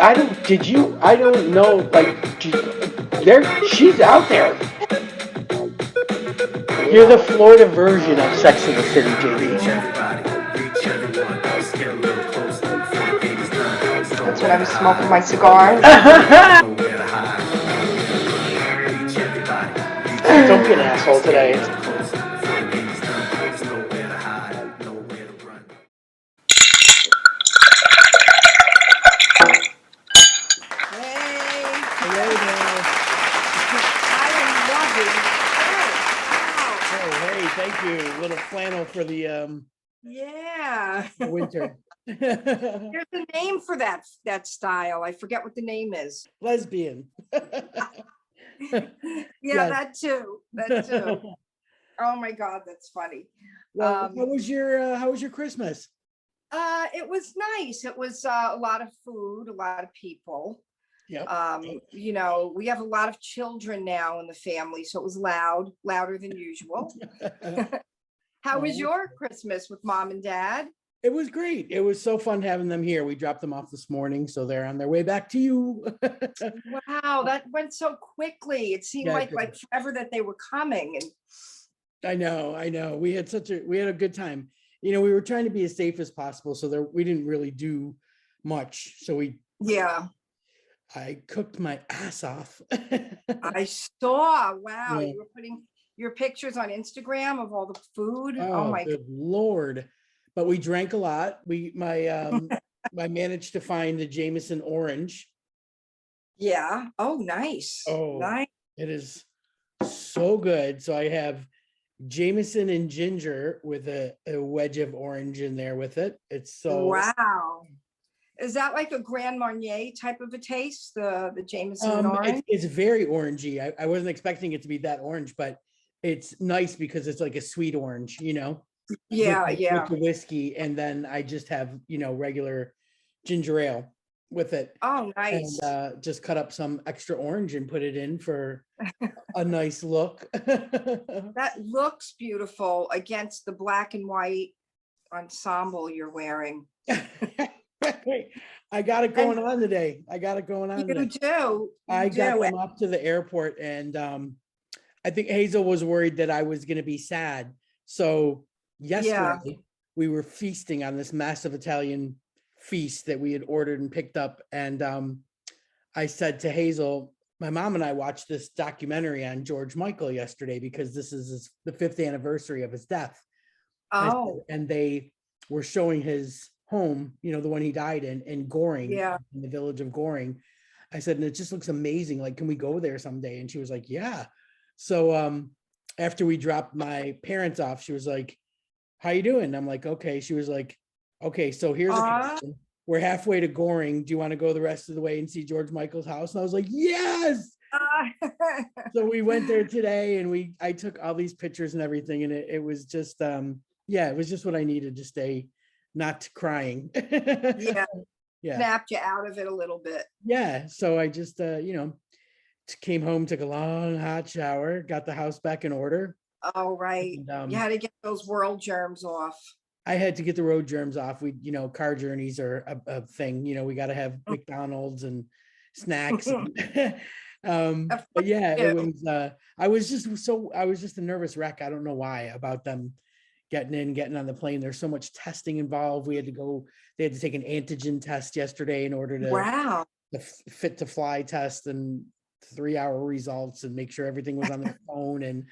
I don't know, like, she's out there. You're the Florida version of Sex in the City, JB. That's when I'm smoking my cigars. Don't be an asshole today. Hello there. Oh, hey, thank you. A little flannel for the Yeah. winter. There's a name for that style. I forget what the name is. Lesbian. Yeah, Yes. that too. That too. Oh my God, that's funny. Well, how was your Christmas? It was nice. It was a lot of food, a lot of people. Yep. You know, we have a lot of children now in the family, so it was louder than usual. How was your Christmas with mom and dad? It was great. It was so fun having them here. We dropped them off this morning, so they're on their way back to you. Wow, that went so quickly. It seemed Yeah, like forever that they were coming. And I know. We had a good time. You know, we were trying to be as safe as possible, so we didn't really do much. So I cooked my ass off. I saw, wow, Yeah. you were putting your pictures on Instagram of all the food. Oh my good Lord. But we drank a lot. I managed to find the Jameson orange. Yeah. Oh, nice. Oh, Nice. it is so good. So I have Jameson and ginger with a wedge of orange in there with it. It's so Wow. Is that like a Grand Marnier type of a taste, the Jameson orange? it's very orangey. I wasn't expecting it to be that orange, but it's nice because it's like a sweet orange, you know, Yeah, with yeah. the whiskey. And then I just have, regular ginger ale with it. Oh, nice. And just cut up some extra orange and put it in for a nice look. That looks beautiful against the black and white ensemble you're wearing. I got it going on today. You do. I got them up to the airport, and I think Hazel was worried that I was going to be sad. So yesterday we were feasting on this massive Italian feast that we had ordered and picked up. And I said to Hazel, my mom and I watched this documentary on George Michael yesterday because this is the 5th anniversary of his death. Oh. And they were showing his home, the one he died in Goring, in the village of Goring. I said, and it just looks amazing. Like, can we go there someday? And she was like, yeah. So after we dropped my parents off, she was like, how you doing? I'm like, okay. She was like, okay, so here's a question. We're halfway to Goring. Do you want to go the rest of the way and see George Michael's house? And I was like, yes. So we went there today, and I took all these pictures and everything. And it was just, it was just what I needed to stay not crying. Yeah. Yeah. Snapped you out of it a little bit. Yeah. So I just, came home, took a long hot shower, got the house back in order. Oh, right. You had to get those world germs off. I had to get the road germs off. Car journeys are a thing, we got to have McDonald's and snacks. But yeah, it was, I was just a nervous wreck. I don't know why about them getting on the plane. There's so much testing involved. They had to take an antigen test yesterday in order to the fit to fly test and 3-hour results and make sure everything was on their phone. And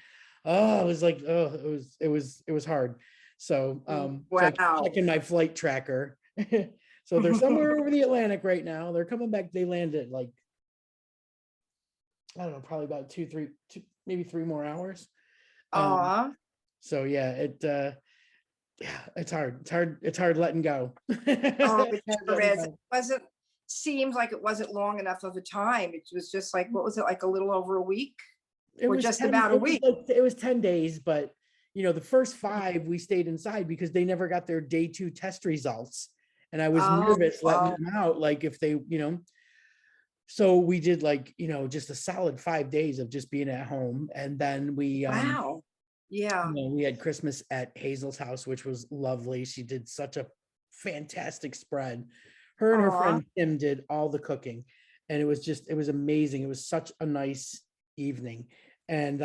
it was hard. So so checking my flight tracker. So they're somewhere over the Atlantic right now. They're coming back. They landed like, I don't know, probably about 2, maybe 3 more hours. So yeah, it's hard. It's hard letting go. It seems like it wasn't long enough of a time. It was just like, what was it, like a little over a week? It was just about a week. It was 10 days, but the first 5 we stayed inside because they never got their day 2 test results. And I was nervous letting them out, like if they, so we did like, just a solid 5 days of just being at home. And then we, we had Christmas at Hazel's house, which was lovely. She did such a fantastic spread. Her and her Aw. friend Kim did all the cooking, and it was amazing. It was such a nice evening. And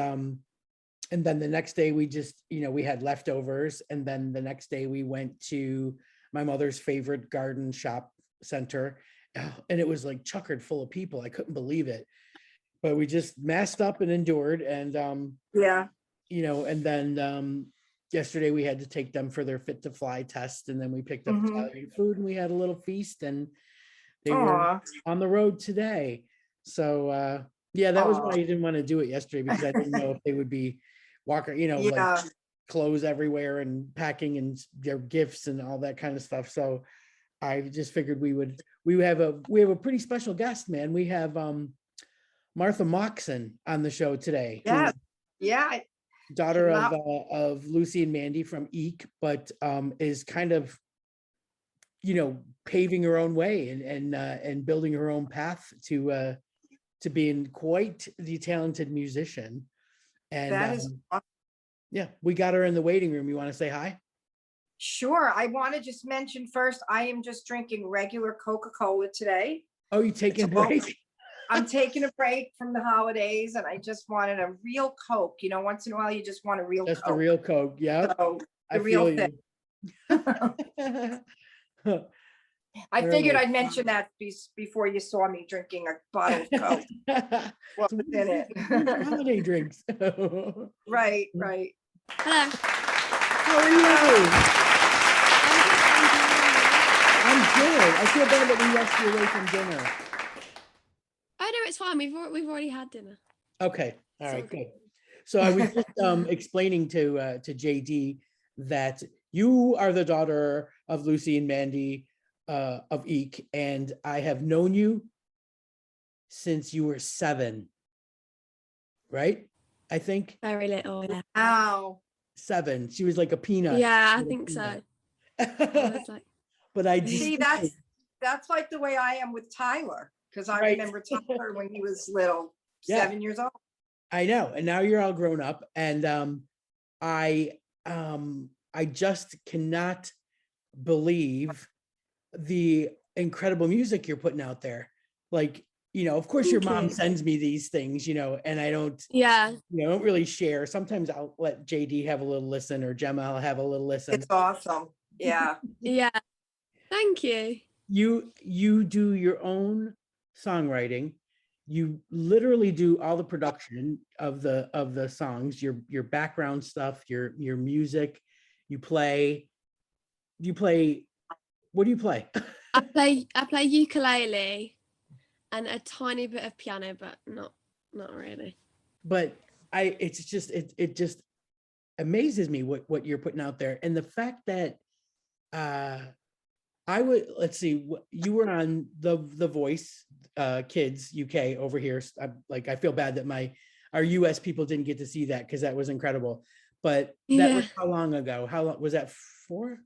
then the next day we just, we had leftovers. And then the next day we went to my mother's favorite garden shop center. And it was like chuckered full of people. I couldn't believe it. But we just masked up and endured. And, Yeah. and then yesterday we had to take them for their fit to fly test. And then we picked up Italian food and we had a little feast, and they were on the road today. So yeah, that was why I didn't want to do it yesterday, because I didn't know if they would be walking, like clothes everywhere and packing and their gifts and all that kind of stuff. So I just figured we have a pretty special guest, man. We have Martha Moxon on the show today. Yeah. Yeah. Daughter of Lucy and Mandy from Eek, but is kind of, paving her own way and building her own path to being quite the talented musician. And that is awesome. Yeah, we got her in the waiting room. You want to say hi? Sure. I want to just mention first, I am just drinking regular Coca-Cola today. Oh, you taking a break? I'm taking a break from the holidays, and I just wanted a real Coke. Once in a while you just want a real Just Coke. a real Coke. Yeah. So, I real feel you. I figured I'd mention that before you saw me drinking a bottle of Coke. What was in it? Holiday drinks. Right. Hello. How are you? I'm good. I feel bad that we rushed you away from dinner. Oh no, it's fine. We've already had dinner. Okay. All right. Good. So I was just explaining to JD that you are the daughter of Lucy and Mandy of Eek, and I have known you since you were 7, right? I think. Very little. Yeah. Wow. 7. She was like a peanut. Yeah, I think so. But I see that's like the way I am with Tyler, because I remember Tyler when he was little, 7 years old. I know, and now you're all grown up, and I just cannot believe the incredible music you're putting out there. Like, of course your mom sends me these things, and I don't, don't really share. Sometimes I'll let JD have a little listen, or Gemma will have a little listen. It's awesome. Yeah. Yeah. Thank you. You do your own songwriting. You literally do all the production of the songs, your background stuff, your music. You play. What do you play? I play ukulele and a tiny bit of piano, but not really. But it just amazes me what you're putting out there, and the fact that let's see, you were on the Voice Kids UK over here. I feel bad that our US people didn't get to see that, because that was incredible. But that was how long ago? How long was that for?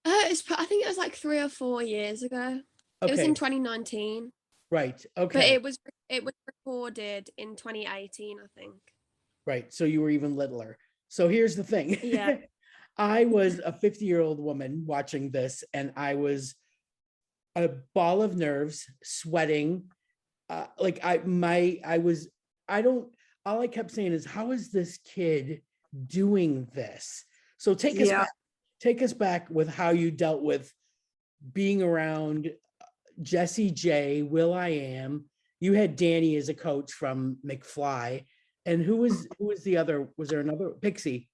I think it was like 3 or 4 years ago. Okay. It was in 2019. Right. Okay. But it was recorded in 2018, I think. Right. So you were even littler. So here's the thing. Yeah. I was a 50-year-old woman watching this, and I was a ball of nerves, sweating. All I kept saying is, how is this kid doing this? So take us back with how you dealt with being around Jessie J, will.i.am. You had Danny as a coach from McFly, and who was the other? Was there another? Pixie.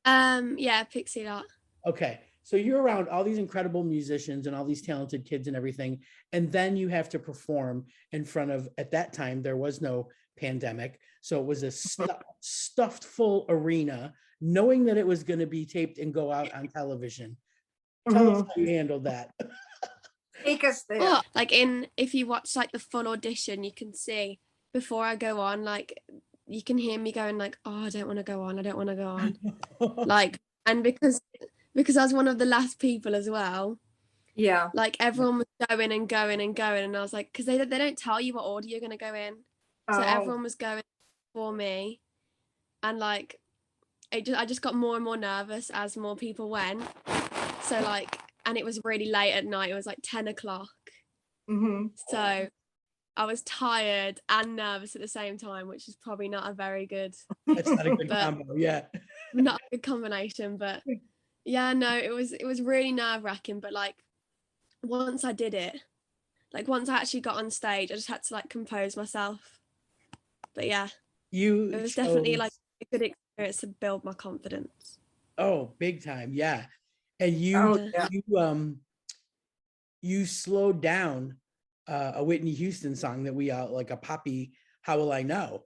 Yeah, Pixie Dot. Okay, so you're around all these incredible musicians and all these talented kids and everything, and then you have to perform in front of, at that time there was no pandemic, so it was a stuffed full arena, knowing that it was going to be taped and go out on television. Tell us how you handled that. Take us there. Well, if you watch the full audition, you can see before I go on, you can hear me going oh, I don't want to go on. And because I was one of the last people as well. Yeah. Everyone was going and going and going, and I was because they don't tell you what order you're going to go in. So everyone was going for me, and I just got more and more nervous as more people went. So and it was really late at night. It was like 10 o'clock. So I was tired and nervous at the same time, which is probably not a very good. That's not a good combo. Yeah. Not a good combination, but yeah, no, it was really nerve-wracking. But like once I did it, like once I actually got on stage, I just had to like compose myself. But yeah, it was definitely like a good experience to build my confidence. Oh, big time. Yeah. And you slowed down a Whitney Houston song that we like a poppy, How Will I Know?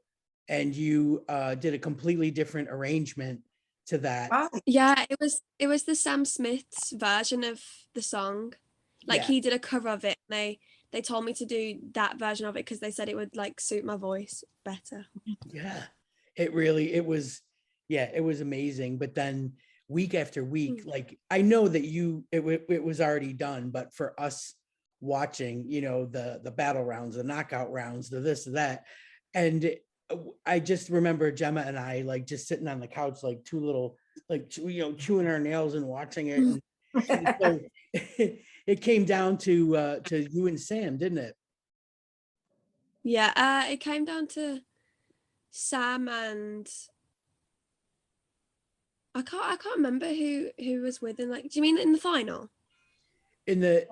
And you did a completely different arrangement to that. Oh. Yeah, it was the Sam Smith's version of the song. Like he did a cover of it, and they told me to do that version of it because they said it would like suit my voice better. Yeah, it was amazing. But then week after week, like I know that it was already done, but for us watching, you know, the battle rounds, the knockout rounds, the this, that, and I just remember Gemma and I like just sitting on the couch like two little, like, you know, chewing our nails and watching it. And so it came down to you and Sam, didn't it? Yeah, it came down to Sam and I can't remember who was with him. Like, do you mean in the final? In the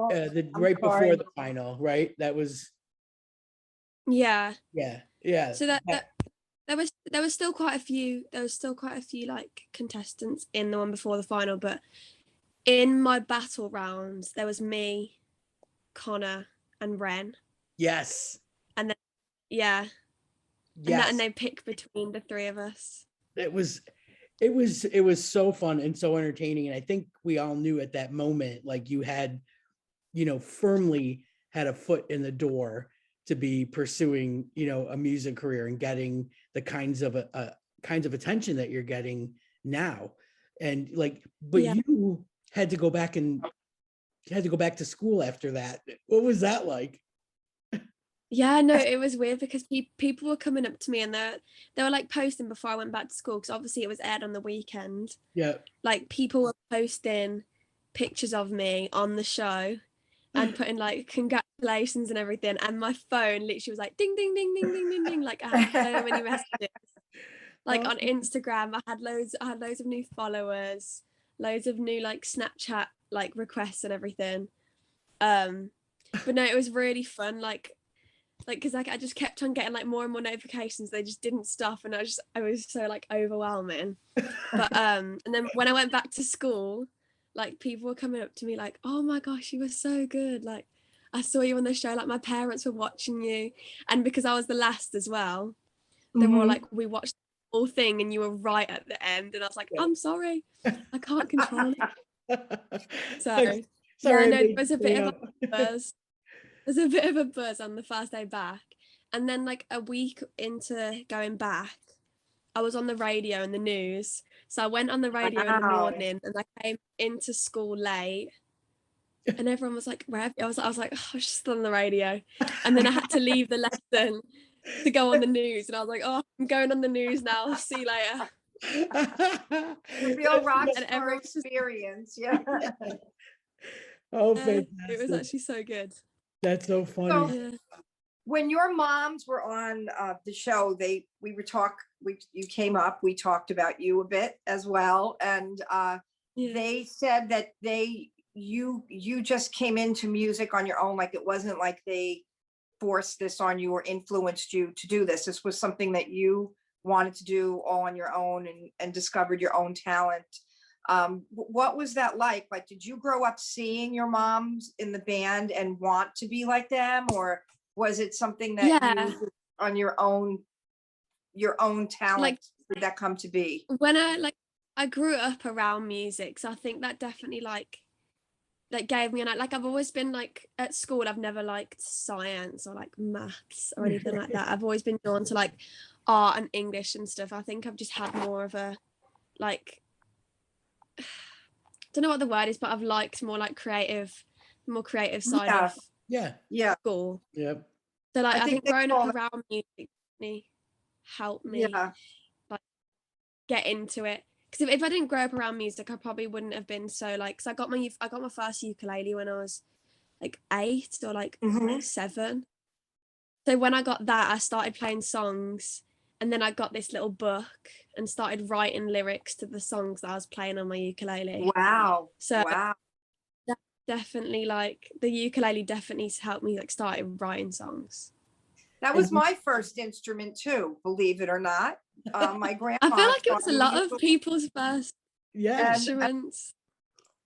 right before the final, right? That was. Yeah. Yeah. So that there was still quite a few. There was still quite a few like contestants in the one before the final, but in my battle rounds there was me, Connor, and Ren. Yes. And then yes. And they picked between the three of us. It was so fun and so entertaining. And I think we all knew at that moment, like you had, you know, firmly had a foot in the door to be pursuing, you know, a music career and getting the kinds of attention that you're getting now. And like, but you had to go back to school after that. What was that like? Yeah, no, it was weird because people were coming up to me and they were like posting before I went back to school, because obviously it was aired on the weekend. Yeah. Like people were posting pictures of me on the show and putting like congratulations and everything, and my phone literally was like ding ding ding ding ding ding ding. Like I had so many messages. Like on Instagram, I had loads of new followers, loads of new like Snapchat like requests and everything. But no, it was really fun. Like because like I just kept on getting like more and more notifications. They just didn't stop, and I was so like overwhelming. But and then when I went back to school, like people were coming up to me like, oh my gosh, you were so good, like I saw you on the show, like my parents were watching you. And because I was the last as well, they were like, we watched the whole thing and you were right at the end. And I was like, I'm sorry, I can't control it. So sorry, yeah, no, there was a bit of a buzz. There's a bit of a buzz on the first day back. And then like a week into going back, I was on the radio and the news. So I went on the radio in the morning and I came into school late and everyone was like, where have you? I was like, oh, I was just on the radio. And then I had to leave the lesson to go on the news. And I was like, oh, I'm going on the news now. I'll see you later. Real rock star experience. Yeah. Oh, fantastic. It was actually so good. That's so funny. So, when your moms were on the show, you came up, we talked about you a bit as well. And they said that you just came into music on your own. Like it wasn't like they forced this on you or influenced you to do this. This was something that you wanted to do all on your own and discovered your own talent. What was that like? Like, did you grow up seeing your moms in the band and want to be like them? Or was it something that you on your own talent, like, did that come to be? When I grew up around music, so I think that definitely like gave me an, like I've always been like at school, I've never liked science or like maths or anything like that. I've always been drawn to like art and English and stuff. I think I've just had more of a like, don't know what the word is, but I've liked more like more creative side of school. Yeah. So like I think growing up around music helped me like get into it, because if I didn't grow up around music, I probably wouldn't have been so like, because I got my first ukulele when I was like 8 or like 7. So when I got that, I started playing songs, and then I got this little book and started writing lyrics to the songs that I was playing on my ukulele. Wow. So wow. Definitely, like, the ukulele definitely helped me like started writing songs. That was my first instrument too, believe it or not. My grandma. I feel like it was a lot of people's first instruments.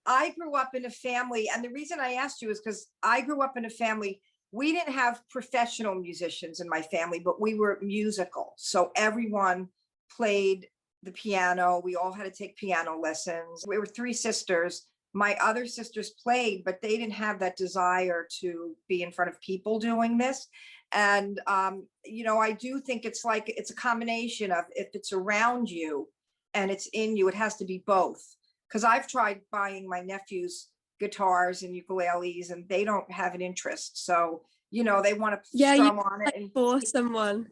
I grew up in a family, and the reason I asked you is because I grew up in a family. We didn't have professional musicians in my family, but we were musical. So everyone played the piano. We all had to take piano lessons. We were 3 sisters. My other sisters played, but they didn't have that desire to be in front of people doing this. And, you know, I do think it's like, it's a combination of, if it's around you and it's in you, it has to be both. Because I've tried buying my nephews guitars and ukuleles, and they don't have an interest. So, you know, they want to strum on it and for someone.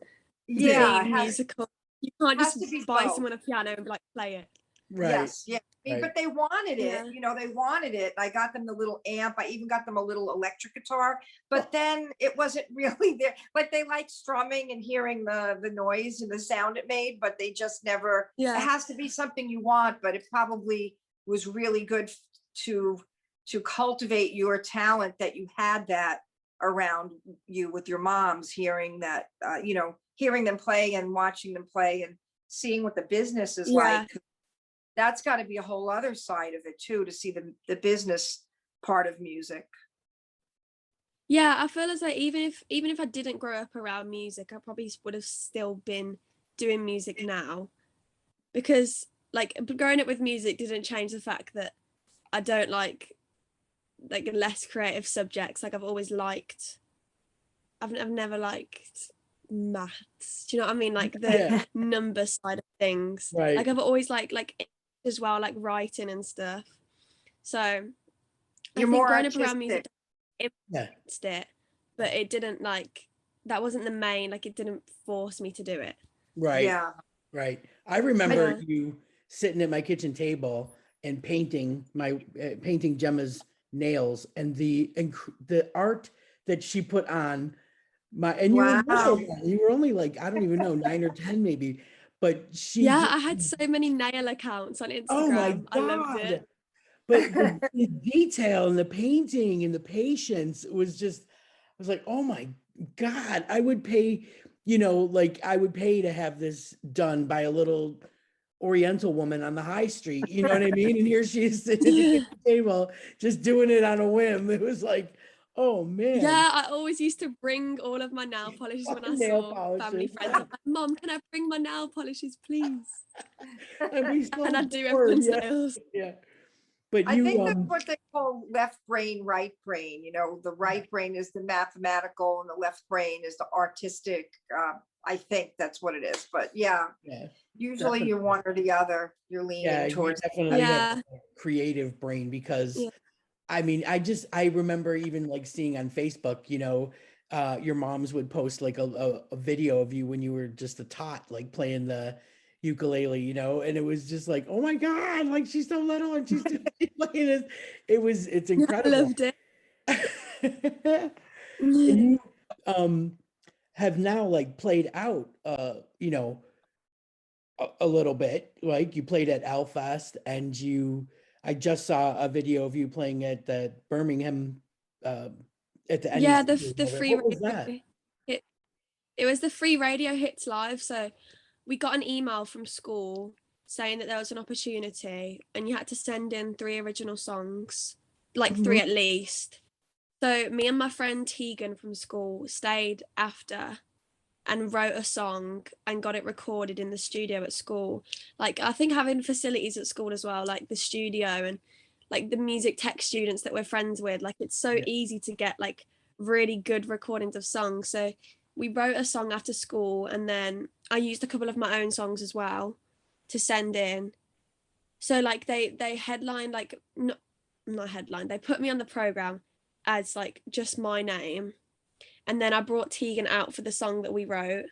Musical. You can't just buy someone a piano and like play it. Right. Yes. Yeah. Right. But they wanted it, you know, they wanted it. I got them the little amp. I even got them a little electric guitar, but then it wasn't really there. Like, they like strumming and hearing the noise and the sound it made, but they just never, it has to be something you want, but it probably was really good to cultivate your talent, that you had that around you with your moms, hearing that, you know, hearing them play and watching them play and seeing what the business is like. That's got to be a whole other side of it too, to see the business part of music. Yeah, I feel as though even if I didn't grow up around music, I probably would have still been doing music now, because like growing up with music didn't change the fact that I don't like less creative subjects. Like, I've always liked, I've never liked maths. Do you know what I mean? Like the number side of things. Right. Like, I've always liked as well, like writing and stuff. So you're more growing artistic. up around music, it, but it didn't that wasn't the main, like, it didn't force me to do it. Right. Yeah. Right. I remember you sitting at my kitchen table and painting Gemma's nails, and the art that she put on and you were only like, I don't even know, 9 or 10 maybe, but I had so many nail accounts on Instagram. Oh my God. I loved it. But the detail and the painting and the patience was just, I was like, oh my God, I would pay, you know, like I would pay to have this done by a little Oriental woman on the high street, you know what I mean? And here she is sitting at the kitchen table, just doing it on a whim. It was like, oh man. Yeah, I always used to bring all of my nail polishes when I saw family friends. I'm like, Mom, can I bring my nail polishes, please? And I do everyone's nails. Yeah. But I think that's what they call left brain, right brain. You know, the right brain is the mathematical and the left brain is the artistic. I think that's what it is. But usually you're one or the other. You're leaning towards. Definitely have a creative brain, because I mean, I remember even like seeing on Facebook, you know, your moms would post like a video of you when you were just a tot, like playing the ukulele, you know, and it was just like, oh my God, like she's so little and she's playing this. It's incredible. I loved it. And you have now like played out, you know, a little bit, like you played at Alfest, and I just saw a video of you playing at the Birmingham at the the free what was that? It was the free Radio Hits Live. So we got an email from school saying that there was an opportunity and you had to send in 3 original songs, like 3 at least. So me and my friend Tegan from school stayed after and wrote a song and got it recorded in the studio at school. Like, I think having facilities at school as well, like the studio and like the music tech students that we're friends with, like it's so easy to get like really good recordings of songs. So we wrote a song after school, and then I used a couple of my own songs as well to send in. So like they headlined, like not headlined, they put me on the program as like just my name. And then I brought Tegan out for the song that we wrote.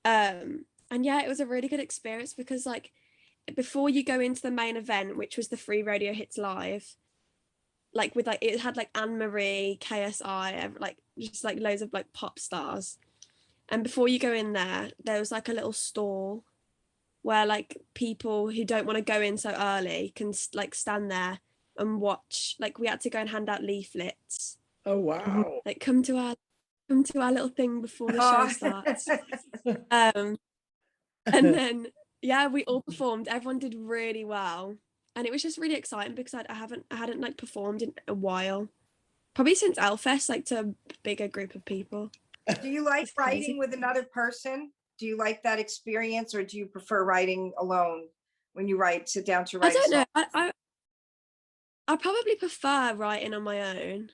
And it was a really good experience, because like before you go into the main event, which was the Free Radio Hits Live, like with like it had like Anne Marie, KSI, like just like loads of like pop stars. And before you go in there was like a little stall where like people who don't want to go in so early can like stand there and watch. Like we had to go and hand out leaflets. Oh wow. Like come to our little thing before the show starts. And then yeah, we all performed. Everyone did really well. And it was just really exciting because I hadn't like performed in a while. Probably since Elfest, like to a bigger group of people. Do you like writing with another person? Do you like that experience, or do you prefer writing alone when you sit down to write? I don't know. I probably prefer writing on my own,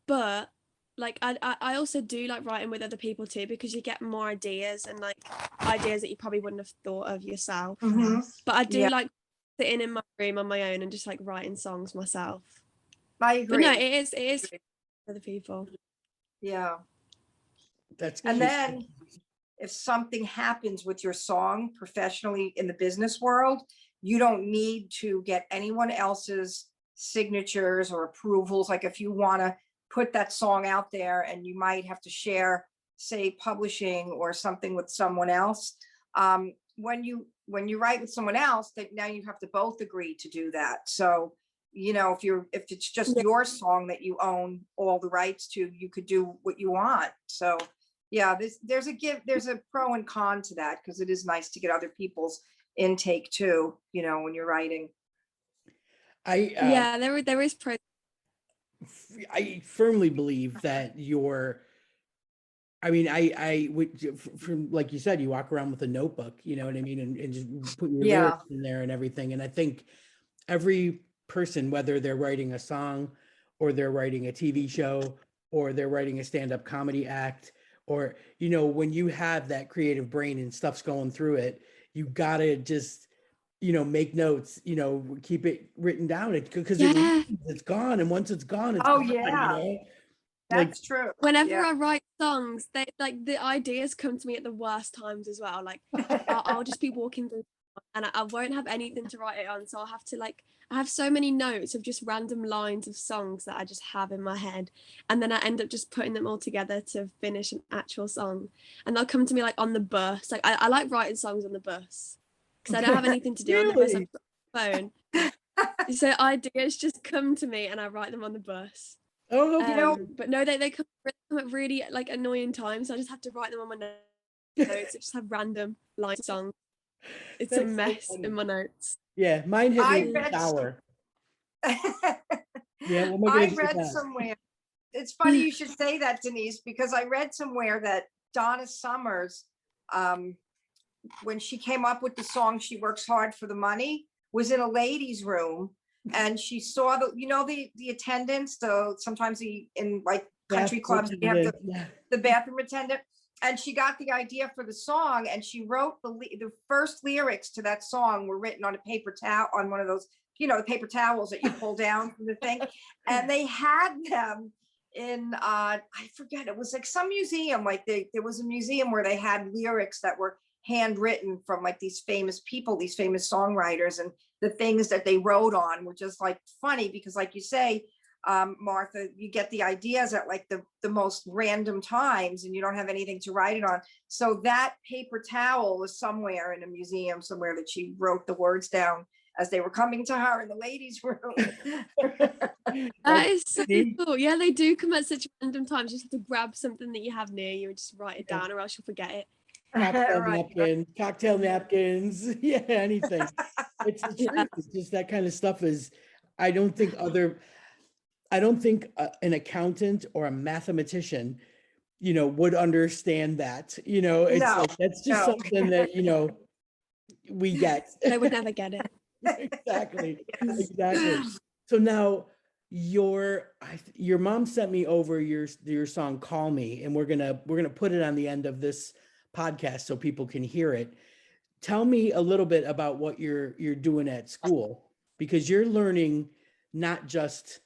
but like I also do like writing with other people too, because you get more ideas and like ideas that you probably wouldn't have thought of yourself. Mm-hmm. But I do like sitting in my room on my own and just like writing songs myself. I agree. But no, it is for other people. Yeah. That's and then if something happens with your song professionally in the business world, you don't need to get anyone else's signatures or approvals. Like if you want to put that song out there and you might have to share, say, publishing or something with someone else, when you write with someone else, that now you have to both agree to do that. So if it's just your song that you own all the rights to, you could do what you want. So yeah, there's a pro and con to that, because it is nice to get other people's intake too, when you're writing. There is pro. I firmly believe that I would, from like you said, you walk around with a notebook, you know what I mean, and just put your lyrics in there and everything. And I think every person, whether they're writing a song or they're writing a TV show or they're writing a stand-up comedy act, or when you have that creative brain and stuff's going through it, you gotta just make notes, keep it written down, because it's gone, and once it's gone, it's gone, That's true. Whenever I write songs, they like the ideas come to me at the worst times as well. Like I'll just be walking through and I won't have anything to write it on, so I'll have to I have so many notes of just random lines of songs that I just have in my head, and then I end up just putting them all together to finish an actual song. And they'll come to me like on the bus. Like I like writing songs on the bus because I don't have anything to do on the bus. I've got my phone. So ideas just come to me and I write them on the bus. But no, they come at really like annoying times. I just have to write them on my notes. I just have random lines of songs. It's a mess in my notes. Yeah, mine hit me in the shower. Yeah, I read somewhere. It's funny you should say that, Denise, because I read somewhere that Donna Summers, when she came up with the song "She Works Hard for the Money," was in a ladies' room, and she saw the attendants. Sometimes in like country clubs, they have the bathroom attendant. And she got the idea for the song, and she wrote the first lyrics to that song were written on a paper towel, on one of those, the paper towels that you pull down from the thing. And they had them in, I forget, it was like some museum, like there was a museum where they had lyrics that were handwritten from like these famous people, these famous songwriters, and the things that they wrote on were just like funny, because like you say, Martha, you get the ideas at like the most random times and you don't have anything to write it on. So that paper towel was somewhere in a museum somewhere that she wrote the words down as they were coming to her in the ladies' room. That is so cool. Yeah, they do come at such random times. You just have to grab something that you have near you and just write it down, or else you'll forget it. Cocktail napkins, yeah, anything. It's the truth. It's just that kind of stuff is, I don't think an accountant or a mathematician, would understand that. It's like, that's just something that, we get. They would never get it. Exactly. So now your mom sent me over your song "Call Me," and we're gonna put it on the end of this podcast so people can hear it. Tell me a little bit about what you're doing at school, because you're learning not just,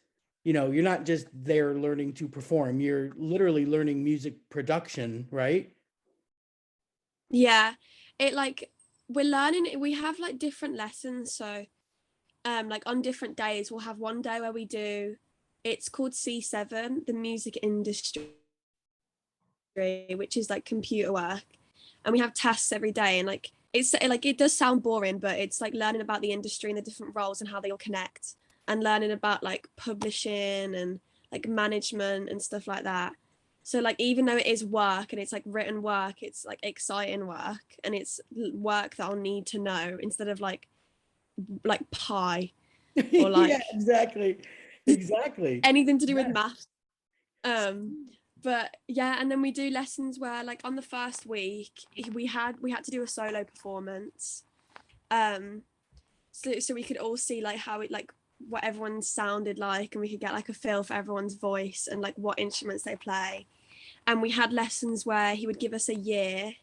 you're not just there learning to perform, you're literally learning music production, right? Yeah, it like we're learning. We have like different lessons. So, like on different days, we'll have one day where we do. It's called C7, the music industry, which is like computer work, and we have tests every day. And like it's like it does sound boring, but it's like learning about the industry and the different roles and how they all connect, and learning about like publishing and like management and stuff like that. So like even though it is work and it's like written work, it's like exciting work, and it's work that I'll need to know instead of like pie or like yeah, exactly anything to do with math. But yeah, and then we do lessons where like on the first week we had to do a solo performance, so we could all see like how it like what everyone sounded like, and we could get like a feel for everyone's voice and like what instruments they play. And we had lessons where he would give us a year,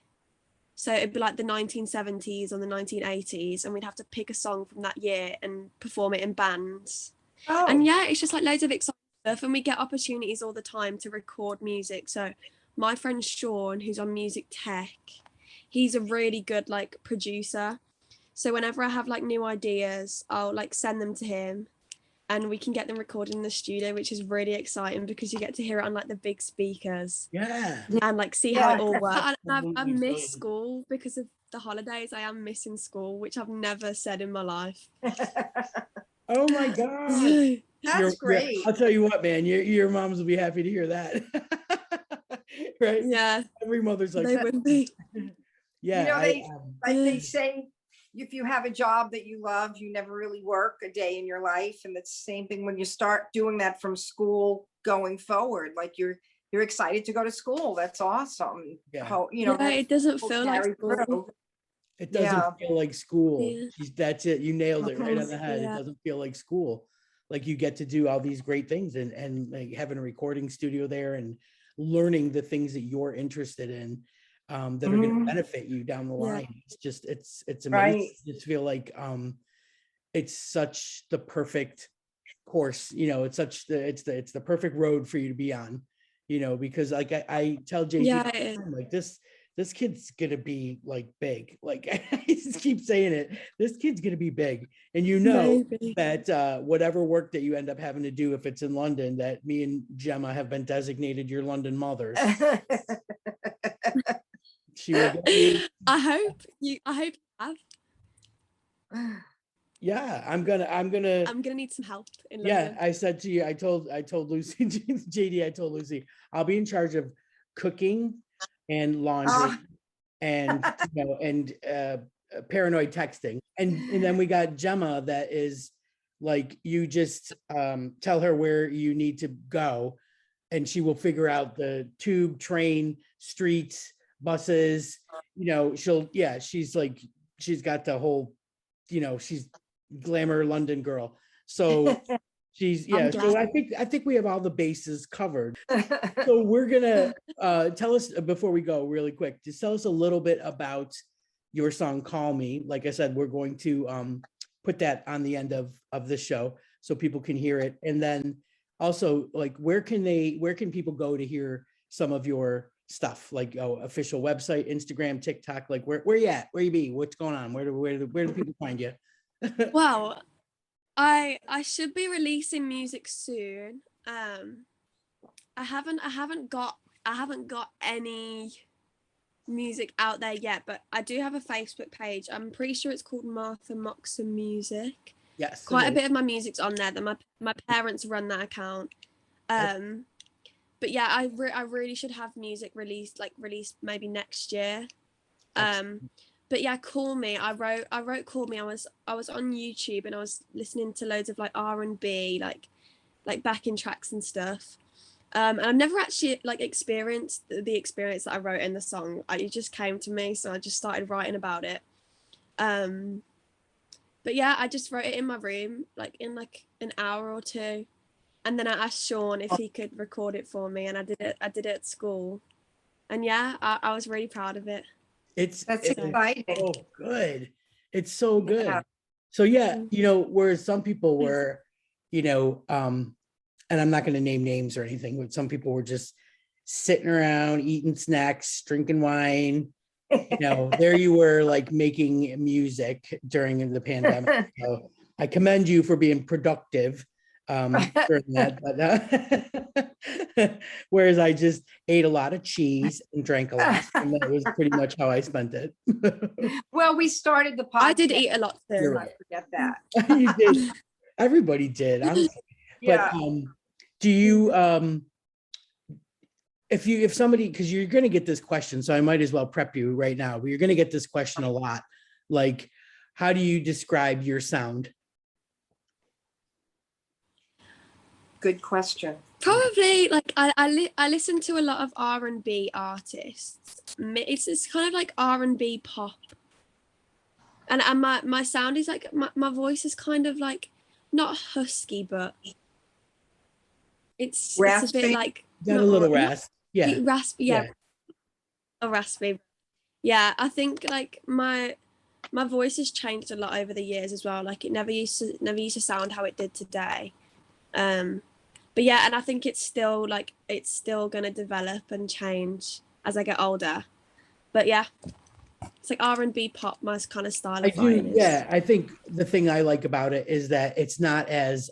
so it'd be like the 1970s or the 1980s, and we'd have to pick a song from that year and perform it in bands. And yeah, it's just like loads of exciting stuff, and we get opportunities all the time to record music. So my friend Sean, who's on music tech, he's a really good like producer, so whenever I have like new ideas, I'll like send them to him, and we can get them recorded in the studio, which is really exciting because you get to hear it on like the big speakers, and like see how it all works. I've missed school because of the holidays. I am missing school, which I've never said in my life. Oh my God. That's great. I'll tell you what, man, your moms will be happy to hear that. Right? Yeah. Every mother's like, they would be. Yeah. You know, they say if you have a job that you love, you never really work a day in your life. And it's the same thing when you start doing that from school going forward. Like you're excited to go to school. That's awesome. Yeah. How, you know, it doesn't feel like school. It doesn't feel like school. Yeah. That's it. You nailed it right on the head. It doesn't feel like school. Like you get to do all these great things and like having a recording studio there and learning the things that you're interested in, that are going to benefit you down the line. It's just, it's amazing. Right. I just feel like it's such the perfect course, you know, it's the perfect road for you to be on, you know, because like I tell JD, like this kid's gonna be like big. Like I just keep saying it. This kid's gonna be big, and you know that whatever work that you end up having to do, if it's in London, that me and Gemma have been designated your London mothers. She will get you. I hope you have. Yeah, I'm gonna need some help in London. I said to you, I told Lucy, JD, I told Lucy, I'll be in charge of cooking and laundry and you know, and paranoid texting, and then we got Gemma that is like, you just tell her where you need to go and she will figure out the tube, train, streets, buses, you know. She's like, she's got the whole, you know, she's glamour London girl, so she's so I think we have all the bases covered. So we're gonna tell us, before we go really quick, just tell us a little bit about your song Call Me. Like I said, we're going to put that on the end of the show so people can hear it. And then also, like, where can people go to hear some of your stuff, like official website, Instagram, TikTok? Like where you at, where you be, what's going on, where do people find you? Well, I should be releasing music soon. I haven't got any music out there yet, but I do have a Facebook page. I'm pretty sure it's called Martha Moxon Music. Yes, quite a bit of my music's on there. That my parents run that account. But yeah, I really should have music released maybe next year. But yeah, Call Me. I wrote Call Me. I was on YouTube and I was listening to loads of like R&B, like backing tracks and stuff. And I've never actually like experienced the experience that I wrote in the song. It just came to me, so I just started writing about it. But yeah, I just wrote it in my room, like in like an hour or two, and then I asked Sean if he could record it for me, and I did it at school, and yeah, I was really proud of it. That's exciting. So good. It's so good. Yeah. So yeah, you know, whereas some people were, you know, and I'm not going to name names or anything, but some people were just sitting around eating snacks, drinking wine, there you were like making music during the pandemic. So I commend you for being productive during that. But whereas I just ate a lot of cheese and drank a lot, and that was pretty much how I spent it. Well, we started the podcast. I did eat a lot too. You're I forget that. You did. Everybody did, honestly. Yeah. But do you if somebody, because you're going to get this question, so I might as well prep you right now, but you're going to get this question a lot, like, how do you describe your sound? Good question. Probably like I listen to a lot of R&B artists. It's kind of like R&B pop, and my sound is like my voice is kind of like not husky, but it's a bit like got a little rasp. Yeah, raspy. Yeah, a raspy. Yeah, I think like my voice has changed a lot over the years as well. Like it never used to sound how it did today. But yeah, and I think it's still gonna develop and change as I get older. But yeah, it's like R&B pop, my kind of style of writing. Yeah, I think the thing I like about it is that it's not as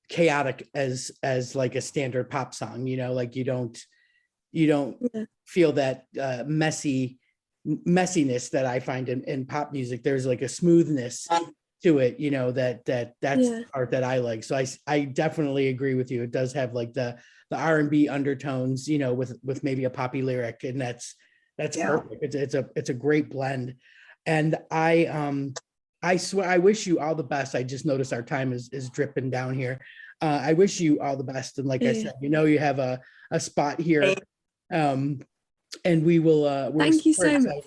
chaotic as like a standard pop song. Like you don't feel that messiness that I find in pop music. There's like a smoothness to it, that's the part that I like. So I definitely agree with you. It does have like the R&B undertones, with maybe a poppy lyric, and that's perfect. It's a great blend. And I swear, I wish you all the best. I just noticed our time is dripping down here. I wish you all the best. And like I said, you have a spot here. And we will, we're Thank you so much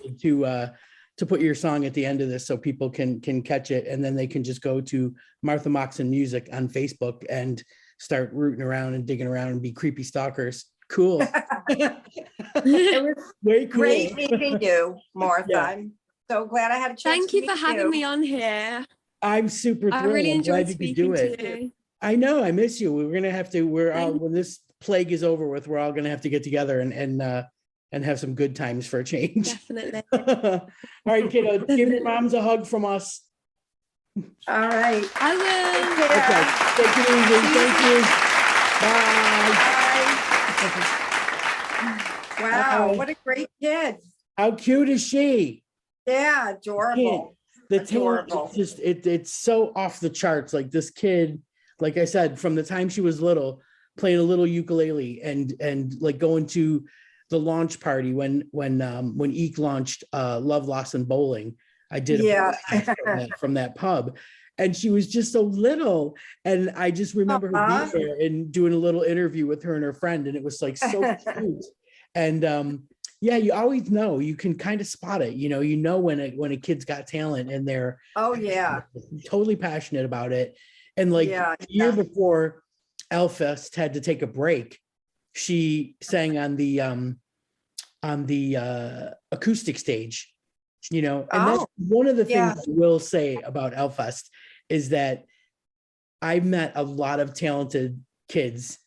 to put your song at the end of this so people can catch it. And then they can just go to Martha Moxon Music on Facebook and start rooting around and digging around and be creepy stalkers. Cool. It was way cool. Great meeting you, Martha. Yeah. I'm so glad I had a chance. Thank you for having me on here. I'm super thrilled. I really enjoyed speaking to you. I know, I miss you. We're gonna have to. When this plague is over with, we're all gonna have to get together and have some good times for a change. Definitely. All right, kiddo. Definitely. Give your moms a hug from us. All right. I will. Okay. Take it easy. Thank you. Bye. Wow, what a great kid. How cute is she? Yeah, adorable. The talent is just it's so off the charts. Like this kid, like I said, from the time she was little, playing a little ukulele and like going to the launch party when Eek launched Love, Loss, and Bowling. I did from that pub, and she was just so little, and I just remember her being there and doing a little interview with her and her friend, and it was like so cute. And you always know, you can kind of spot it. When a kid's got talent and they're totally passionate about it. And like the year before Elfest had to take a break, she sang on the acoustic stage, and that's one of the things I will say about Elfest is that I met a lot of talented kids.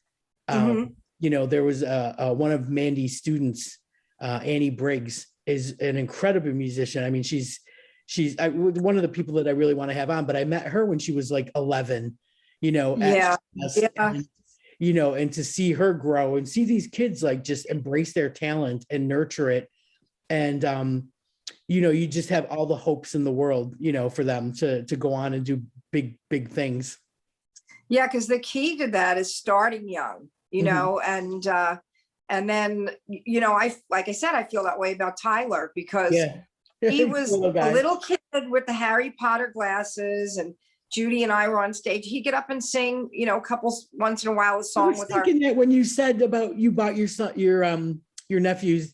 There was one of Mandy's students, Annie Briggs, is an incredible musician. I mean, she's one of the people that I really want to have on, but I met her when she was like 11, and to see her grow and see these kids like just embrace their talent and nurture it. And, you just have all the hopes in the world, for them to go on and do big, big things. Yeah. Cause the key to that is starting young, and then, like I said, I feel that way about Tyler because he was a little kid with the Harry Potter glasses, and Judy and I were on stage. He'd get up and sing, couples once in a while, a song with her. I was thinking that when you said about you bought your son, your nephew's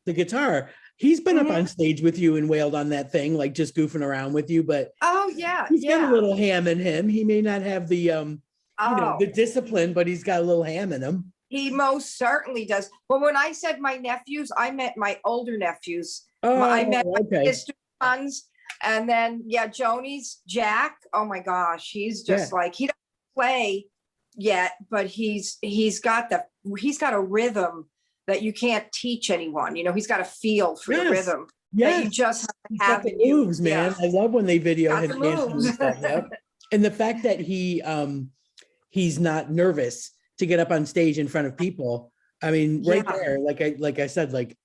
the guitar, he's been up on stage with you and wailed on that thing, like just goofing around with you. But he's got a little ham in him. He may not have the the discipline, but he's got a little ham in him. He most certainly does. But when I said my nephews, I meant my older nephews. I met my sister's sons. And then, Joni's Jack. Oh my gosh. He's just like, he doesn't play yet, but he's got a rhythm that you can't teach anyone. You know, he's got a feel for the rhythm. Yeah, you just he's got the moves, man. I love when they video him dancing and stuff. Yep. And the fact that he's not nervous to get up on stage in front of people. I mean, right there, like I said, like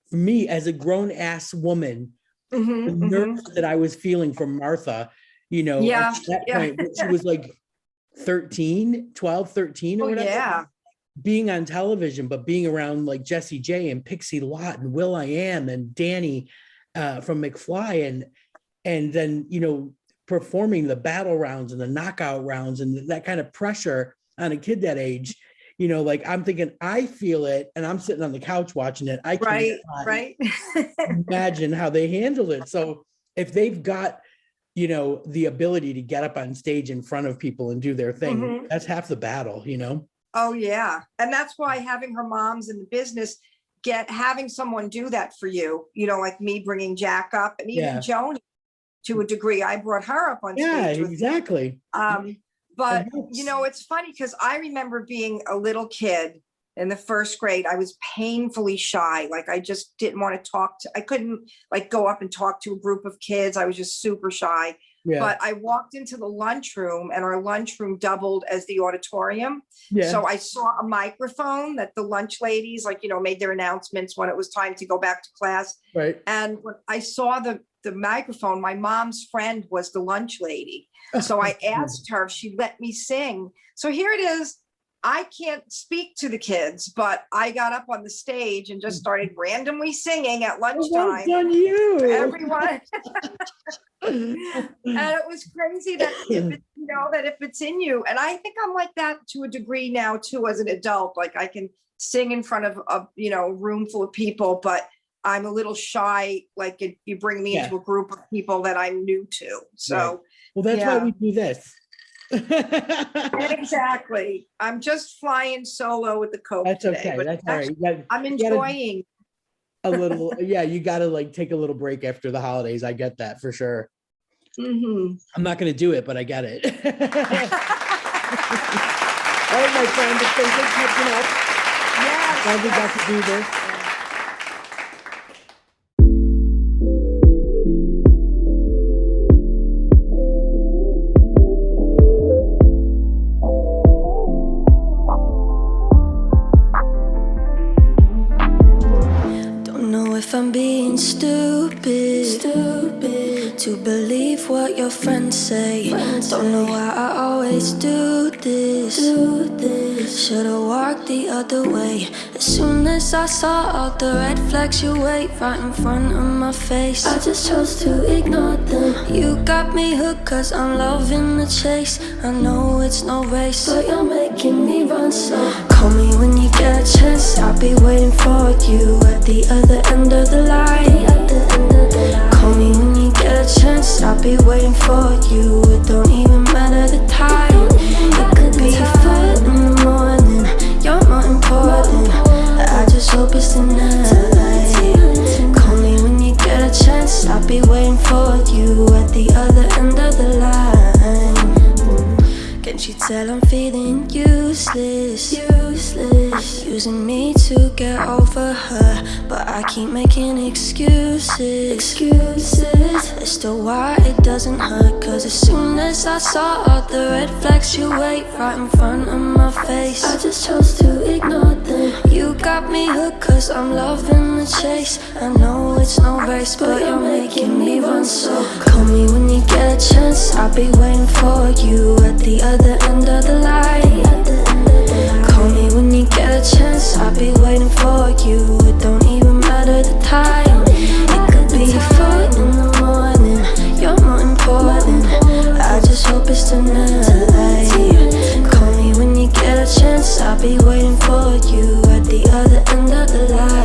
for me as a grown ass woman, the nerves that I was feeling from Martha, you know, at that point, she was like 12, 13 or whatever. Yeah. Being on television, but being around like Jessie J and Pixie Lott and will.i.am and Danny from McFly and then, you know, performing the battle rounds and the knockout rounds and that kind of pressure on a kid that age, you know, like I'm thinking, I feel it and I'm sitting on the couch watching it. I can't imagine how they handle it. So if they've got, you know, the ability to get up on stage in front of people and do their thing, that's half the battle, you know? Oh yeah. And that's why having her moms in the business, having someone do that for you, you know, like me bringing Jack up and even Joni to a degree, I brought her up on stage. Yeah, exactly. But you know, it's funny because I remember being a little kid in the first grade, I was painfully shy. Like I just didn't want to I couldn't like go up and talk to a group of kids. I was just super shy. Yeah. But I walked into the lunchroom and our lunchroom doubled as the auditorium. Yeah. So I saw a microphone that the lunch ladies, like, you know, made their announcements when it was time to go back to class. Right. And when I saw the microphone, my mom's friend was the lunch lady. So I asked her if she'd let me sing. So here it is. I can't speak to the kids, but I got up on the stage and just started randomly singing at lunchtime. Well done, you. For everyone. And it was crazy that if it's in you, and I think I'm like that to a degree now too as an adult. Like I can sing in front of a room full of people, but I'm a little shy. Like if you bring me into a group of people that I'm new to. So well, that's why we do this. Exactly. I'm just flying solo with the Coke. That's okay. Today, that's all right. I'm enjoying a little. Yeah, you got to like take a little break after the holidays. I get that for sure. I'm not going to do it, but I get it. All right, my friend. It's been good catching up. Yeah. Glad we got to do this. If I'm being stupid to believe what your friends say. Don't know why I always do this. Should've walked the other way. As soon as I saw all the red flags you waved right in front of my face, I just chose to ignore them. You got me hooked cause I'm loving the chase. I know it's no race, but you're making me run slow. Call me when you get a chance, I'll be waiting for you at the other end of the line. Call me when you get a chance, I'll be waiting for you. It don't even matter the time. It could be 4 in the morning, you're more important. I just hope it's tonight. Call me when you get a chance, I'll be waiting for you at the other end of the line. Can't you tell I'm feeling useless? Using me to get over her, but I keep making excuses as to why it doesn't hurt. Cause as soon as I saw all the red flags you waved right in front of my face, I just chose to ignore them. You got me hooked cause I'm loving the chase. I know it's no race, but you're making me run slow. Call me when you get a chance, I'll be waiting for you at the other end of the line. Call me when you get a chance, I'll be waiting for you. It don't even matter the time. It could be 4 in the morning, you're more important. I just hope it's tonight. Call me when you get a chance, I'll be waiting for you at the other end of the line.